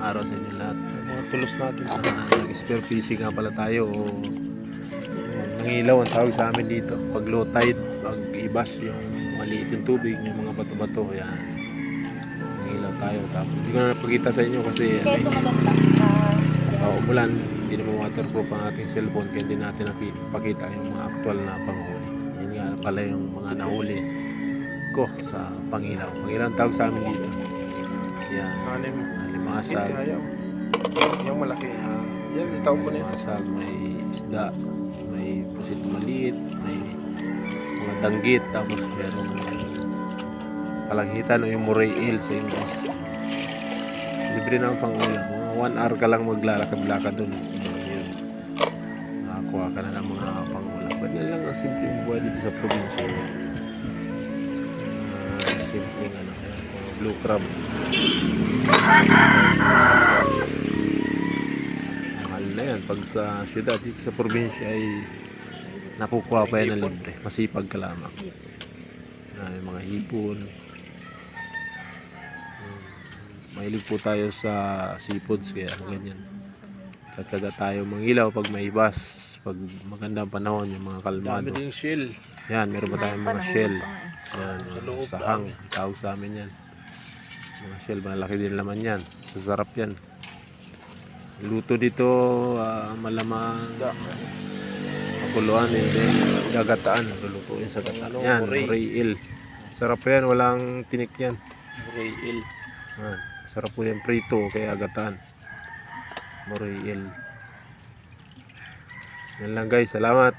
araw sa inyo lahat. Mga tulos natin. Nag-spare fishing nga pala tayo. Nangilaw ang tawag sa amin dito. Pag low tide, pag ibas yung maliit yung tubig, yung mga bato-bato, yan. Nangilaw tayo. Tapos hindi ko na napakita sa inyo kasi Kaya ito maganda. umulan, hindi naman waterproof ang ating cellphone kaya hindi natin napakita yung mga actual na panghuli. Yun nga pala yung mga nahuli ko sa Pangilaw. Pangilaw ang tawag sa amin dito. Yan. Limasag. Yung malaki. Yan, itaw ko na yun. Limasag, may isda, may pusit maliit, may mga danggit, tapos meron kalanghitan o yung moray eel sa English. Libre na ang pangulam. 1 hour ka lang maglalakad-lakad dun. Yun. Nakakuha ka na ng mga pangulam. Ganyan lang ang simpleng buhay dito sa probinsya. Simpleng ano, blue crab. Mahal na yan. Pag sa syudad, dito sa probinsya ay nakukuha pa yan ng libre. Masipag ka lamang. May mga hipon. Mahilig po tayo sa seafoods kaya ganyan. Tsatsaga tayo mangilaw pag may ibas, pag magandang panahon, yung mga kalmado. Dami din shell. Yan, meron pa tayong mga shell. Yan, sahang, tawag sa amin yan. Mga shell, malaki din laman yan. Sasarap yan. Luto dito, malamang makuluan, hindi gagataan. Lulutuin sa gataan. Yan, moray eel. Sarap yan, walang tinik yan. Moray eel. Yan. Sarap po yung prito kaya agataan. Moray eel. Yan lang guys, salamat.